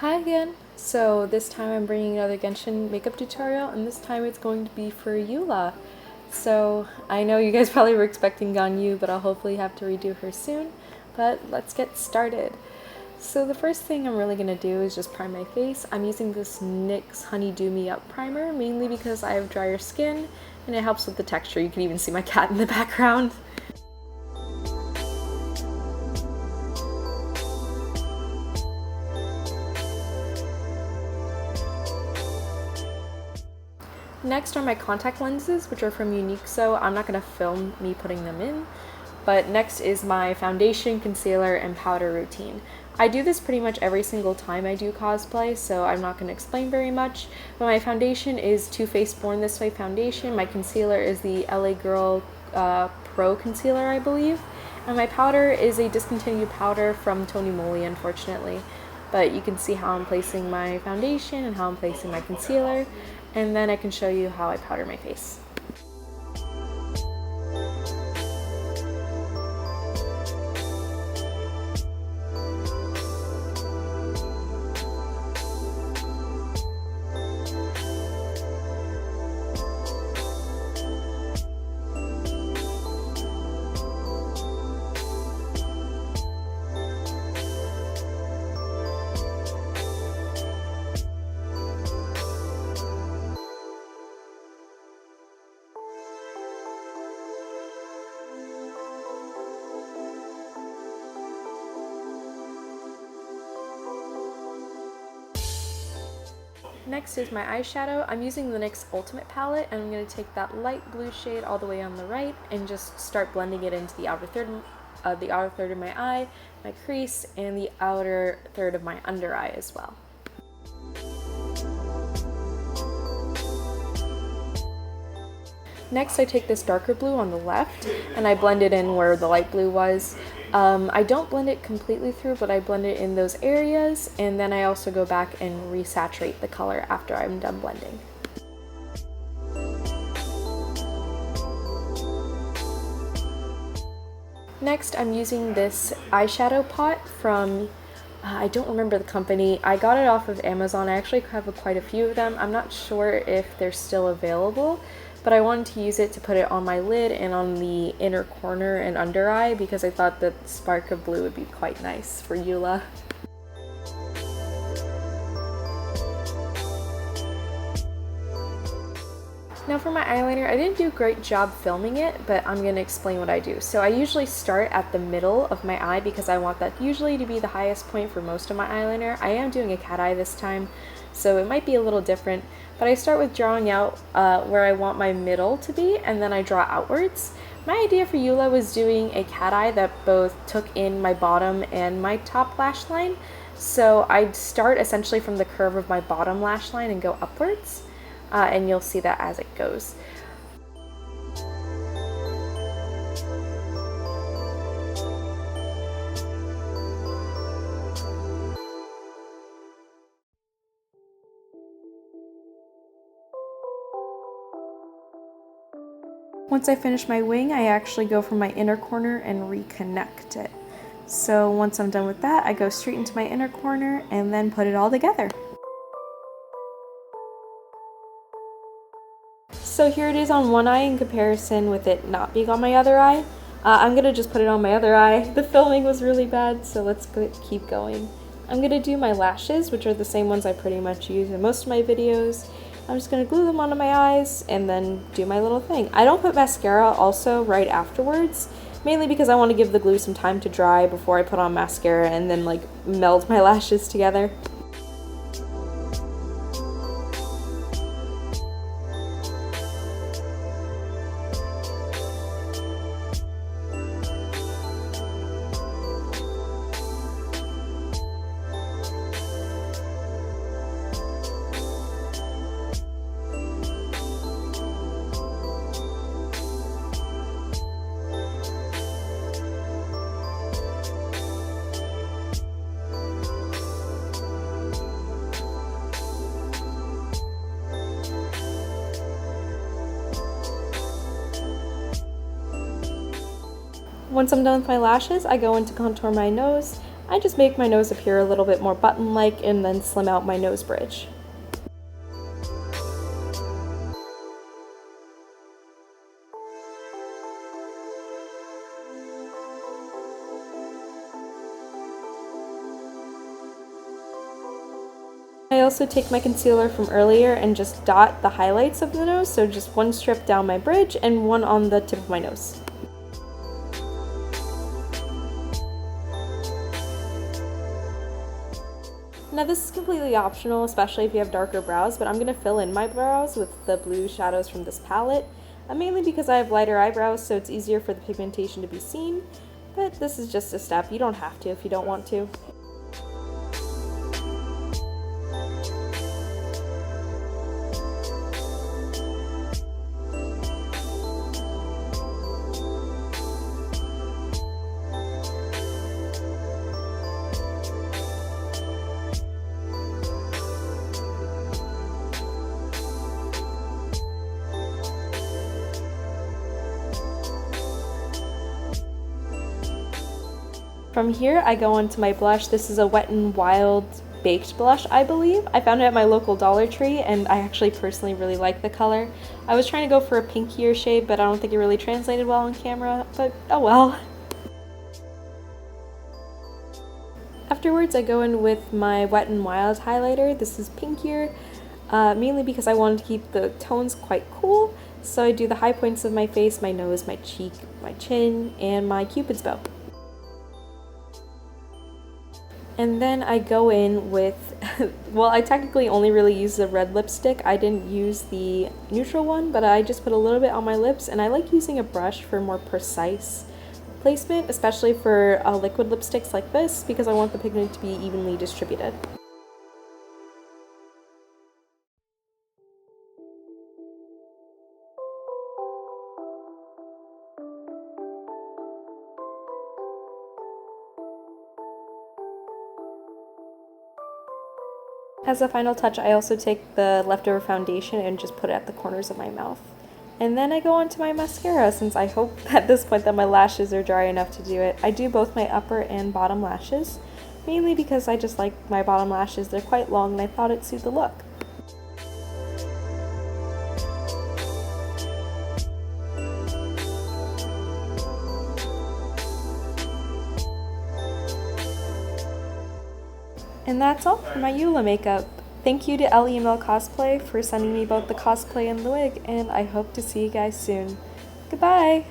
Hi again! So this time I'm bringing another Genshin makeup tutorial, and this time it's going to be for Eula. So I know you guys probably were expecting Ganyu, but I'll hopefully have to redo her soon. But let's get started. So the first thing I'm really going to do is just prime my face. I'm using this NYX Honey Dew Me Up primer, mainly because I have drier skin, and it helps with the texture. You can even see my cat in the background. Next are my contact lenses, which are from Unique, so I'm not going to film me putting them in. But next is my foundation, concealer, and powder routine. I do this pretty much every single time I do cosplay, so I'm not going to explain very much. But my foundation is Too Faced Born This Way foundation. My concealer is the LA Girl Pro Concealer, I believe. And my powder is a discontinued powder from Tony Moly, unfortunately. But you can see how I'm placing my foundation and how I'm placing my concealer. And then I can show you how I powder my face. Next is my eyeshadow. I'm using the NYX Ultimate palette, and I'm going to take that light blue shade all the way on the right and just start blending it into the outer third of my eye, my crease, and the outer third of my under eye as well. Next, I take this darker blue on the left, and I blend it in where the light blue was. I don't blend it completely through, but I blend it in those areas, and then I also go back and resaturate the color after I'm done blending. Next, I'm using this eyeshadow pot from, I don't remember the company. I got it off of Amazon. I actually have quite a few of them. I'm not sure if they're still available, but I wanted to use it to put it on my lid and on the inner corner and under eye because I thought that the spark of blue would be quite nice for Eula. Now for my eyeliner, I didn't do a great job filming it, but I'm going to explain what I do. So I usually start at the middle of my eye because I want that usually to be the highest point for most of my eyeliner. I am doing a cat eye this time, so it might be a little different, but I start with drawing out where I want my middle to be, and then I draw outwards. My idea for Eula was doing a cat eye that both took in my bottom and my top lash line. So I'd start essentially from the curve of my bottom lash line and go upwards. And you'll see that as it goes. Once I finish my wing, I actually go from my inner corner and reconnect it. So once I'm done with that, I go straight into my inner corner and then put it all together. So here it is on one eye in comparison with it not being on my other eye. I'm going to just put it on my other eye. The filming was really bad, so let's keep going. I'm going to do my lashes, which are the same ones I pretty much use in most of my videos. I'm just going to glue them onto my eyes and then do my little thing. I don't put mascara also right afterwards, mainly because I want to give the glue some time to dry before I put on mascara and then like meld my lashes together. Once I'm done with my lashes, I go in to contour my nose. I just make my nose appear a little bit more button-like and then slim out my nose bridge. I also take my concealer from earlier and just dot the highlights of the nose, so just one strip down my bridge and one on the tip of my nose. Now this is completely optional, especially if you have darker brows, but I'm going to fill in my brows with the blue shadows from this palette, mainly because I have lighter eyebrows, so it's easier for the pigmentation to be seen, but this is just a step. You don't have to if you don't want to. From here, I go on to my blush. This is a Wet n Wild baked blush, I believe. I found it at my local Dollar Tree, and I actually personally really like the color. I was trying to go for a pinkier shade, but I don't think it really translated well on camera, but oh well. Afterwards, I go in with my Wet n Wild highlighter. This is pinkier, mainly because I wanted to keep the tones quite cool. So I do the high points of my face, my nose, my cheek, my chin, and my cupid's bow. And then I go in with, well, I technically only really use the red lipstick. I didn't use the neutral one, but I just put a little bit on my lips, and I like using a brush for more precise placement, especially for liquid lipsticks like this, because I want the pigment to be evenly distributed. As a final touch, I also take the leftover foundation and just put it at the corners of my mouth. And then I go on to my mascara, since I hope at this point that my lashes are dry enough to do it. I do both my upper and bottom lashes, mainly because I just like my bottom lashes. They're quite long and I thought it'd suit the look. And that's all for my Eula makeup. Thank you to LEML Cosplay for sending me both the cosplay and the wig, and I hope to see you guys soon. Goodbye!